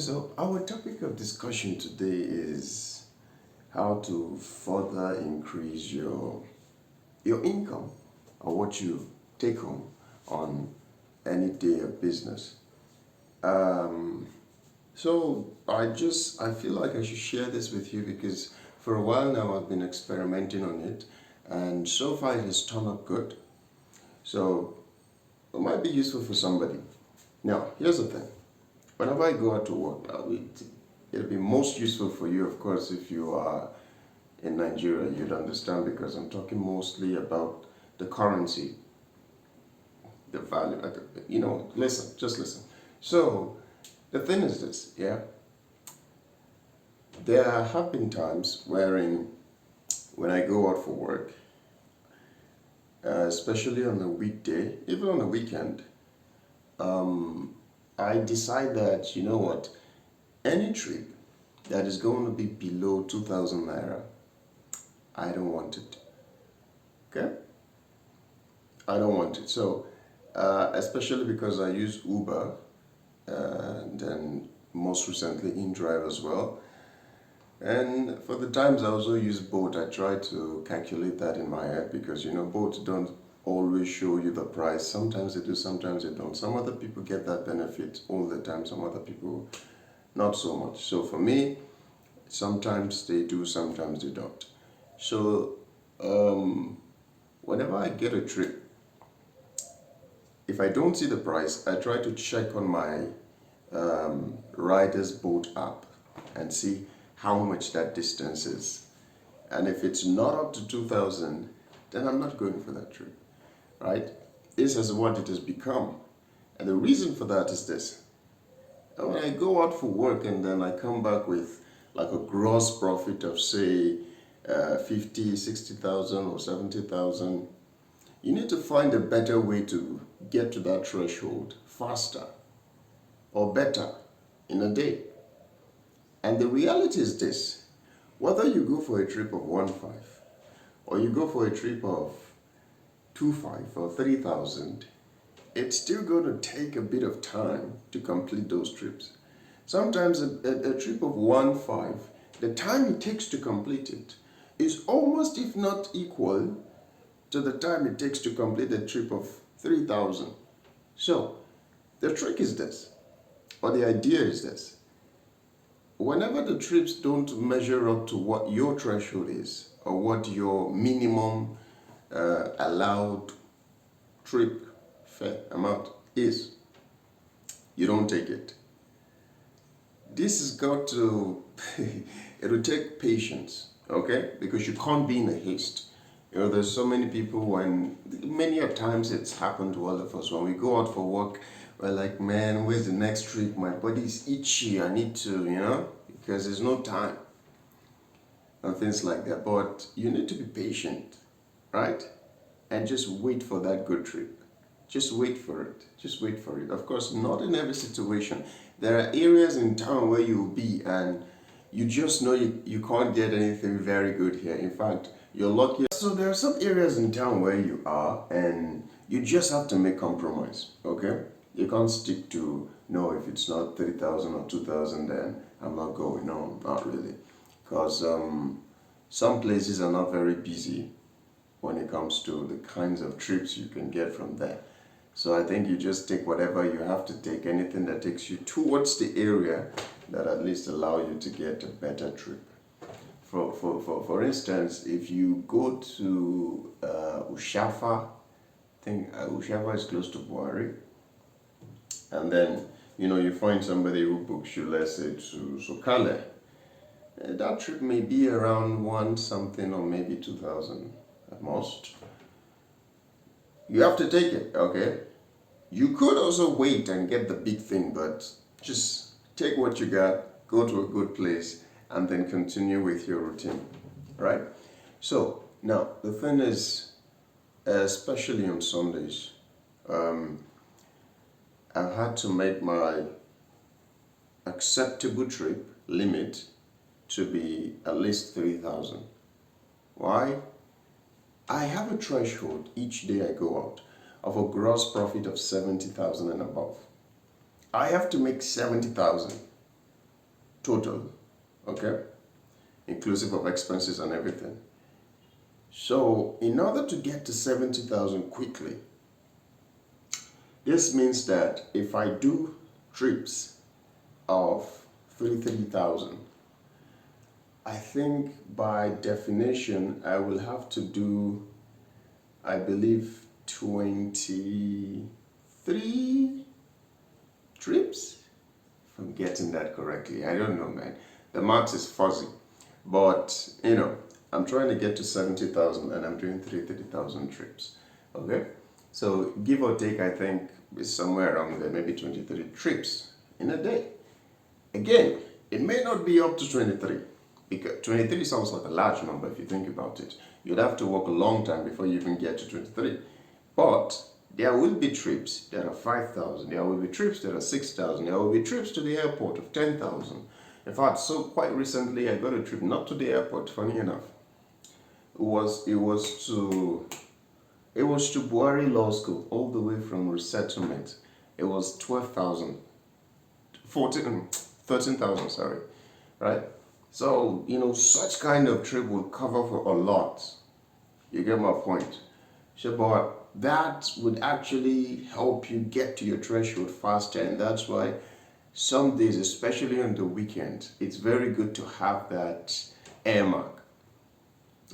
So our topic of discussion today is how to further increase your income or what you take home on any day of business. Um, so I feel like I should share this with you because for a while now I've been experimenting on it, and so far it has turned out good. So it might be useful for somebody. Now, here's the thing. Whenever I go out to work, it'll be most useful for you, of course, if you are in Nigeria, you'd understand because I'm talking mostly about the currency, the value. Listen, just listen. So, the thing is this, yeah? There have been times wherein when I go out for work, especially on a weekday, even on a weekend, I decide that, you know what, any trip that is going to be below 2,000 naira, I don't want it. Okay? I don't want it. So, especially because I use Uber and then most recently InDrive as well. And for the times I also use Bolt, I try to calculate that in my head because Bolt don't always show you the price. Sometimes they do, sometimes they don't. Some other people get that benefit all the time, some other people not so much. So for me, sometimes they do, sometimes they don't. So whenever I get a trip, if I don't see the price, I try to check on my Riders Bolt app and see how much that distance is. And if it's not up to 2,000, then I'm not going for that trip, right? This is what it has become. And the reason for that is this. When I go out for work and then I come back with like a gross profit of say 50, 60,000 or 70,000, you need to find a better way to get to that threshold faster or better in a day. And the reality is this, whether you go for a trip of 1.5 or you go for a trip of 2.5 or 3,000, it's still going to take a bit of time to complete those trips. Sometimes a trip of 1.5, the time it takes to complete it is almost, if not equal, to the time it takes to complete a trip of 3,000. So, the trick is this, or the idea is this. Whenever the trips don't measure up to what your threshold is, or what your minimum allowed trip fare amount is, you don't take it. This has got to, it will take patience, okay? Because you can't be in a haste. There's so many people many a times it's happened to all of us. When we go out for work, we're like, man, where's the next trip? My body is itchy. I need to, because there's no time. And things like that. But you need to be patient, right? And just wait for that good trip. Just wait for it. Just wait for it. Of course, not in every situation. There are areas in town where you'll be and you just know you can't get anything very good here. In fact, you're lucky. So there are some areas in town where you are and you just have to make compromise, okay? You can't stick to, no, if it's not 3,000 or 2,000, then I'm not going. No, not really. Because some places are not very busy when it comes to the kinds of trips you can get from there. So I think you just take whatever you have to take, anything that takes you towards the area that at least allow you to get a better trip. For instance, if you go to Ushafa, I think Ushafa is close to Buhari, and then you find somebody who books you, let's say, to Sokale, that trip may be around 1 something or maybe 2,000 at most. You have to take it, okay? You could also wait and get the big thing, but just take what you got, go to a good place, and then continue with your routine, right? So, now, the thing is, especially on Sundays, I've had to make my acceptable trip limit to be at least 3,000. Why? I have a threshold each day I go out of a gross profit of 70,000 and above. I have to make 70,000 total, okay, inclusive of expenses and everything. So in order to get to 70,000 quickly, this means that if I do trips of 3,000, I think by definition I will have to do, I believe, 23 trips, if I'm getting that correctly. I don't know, man. The math is fuzzy. But, I'm trying to get to 70,000 and I'm doing 30,000 trips. Okay? So, give or take, I think it's somewhere around there, maybe 23 trips in a day. Again, it may not be up to 23. Because 23 sounds like a large number if you think about it. You'd have to work a long time before you even get to 23. But there will be trips that are 5,000. There will be trips that are 6,000. There will be trips to the airport of 10,000. In fact, so quite recently I got a trip, not to the airport, funny enough. It was to Buhari Law School, all the way from resettlement. It was 12,000, 13,000, sorry, right? So, such kind of trip will cover for a lot. You get my point? So, but that would actually help you get to your threshold faster, and that's why some days, especially on the weekend, it's very good to have that earmark.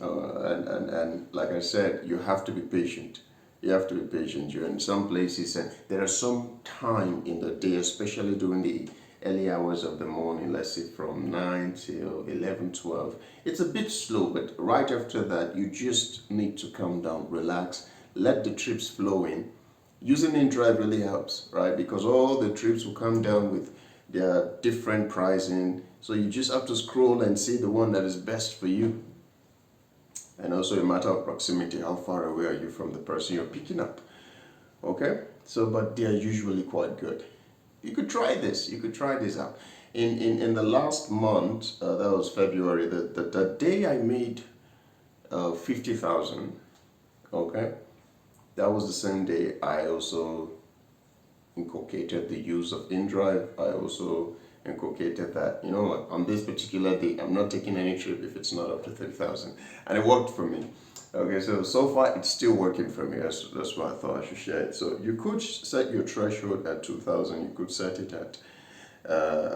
And like I said, you have to be patient. You have to be patient. You're in some places, and there are some time in the day, especially during the early hours of the morning, let's say from 9 till 11, 12. It's a bit slow, but right after that, you just need to calm down, relax, let the trips flow in. Using InDrive really helps, right? Because all the trips will come down with their different pricing. So you just have to scroll and see the one that is best for you. And also a matter of proximity, how far away are you from the person you're picking up? Okay? So, but they are usually quite good. You could try this. You could try this out. In the last month, that was February, the day I made 50,000, okay? That was the same day I also inculcated the use of InDrive. I also inculcated that, on this particular day, I'm not taking any trip if it's not up to 30,000. And it worked for me. Okay, so far it's still working for me. That's why I thought I should share it. So you could set your threshold at 2,000. You could set it at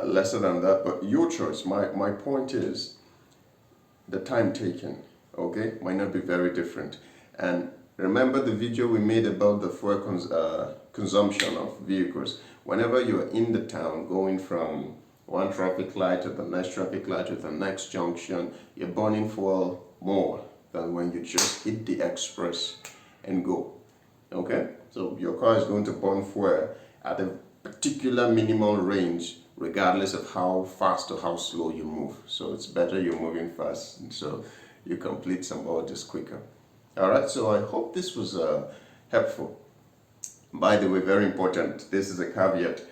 lesser than that, but your choice. My point is the time taken, okay, might not be very different. And remember the video we made about the fuel consumption of vehicles. Whenever you're in the town, going from one traffic light to the next traffic light to the next junction, you're burning fuel more than when you just hit the express and go. Okay? So your car is going to burn fuel at a particular minimal range regardless of how fast or how slow you move. So it's better you're moving fast, and so you complete some orders quicker. Alright, so I hope this was helpful. By the way, very important, this is a caveat,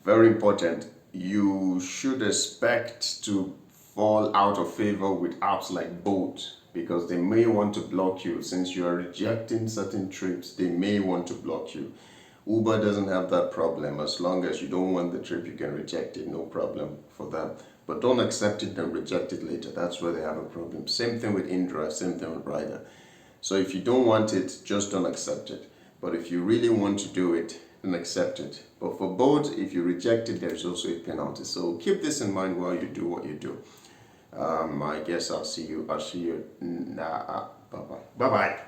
very important, you should expect to fall out of favor with apps like Bolt, because they may want to block you. Since you are rejecting certain trips, they may want to block you. Uber doesn't have that problem. As long as you don't want the trip, you can reject it, no problem for them. But don't accept it and reject it later. That's where they have a problem. Same thing with InDrive, same thing with Rider. So if you don't want it, just don't accept it. But if you really want to do it, then accept it. But for both, if you reject it, there's also a penalty. So keep this in mind while you do what you do. I guess I'll see you. Bye-bye. Bye-bye.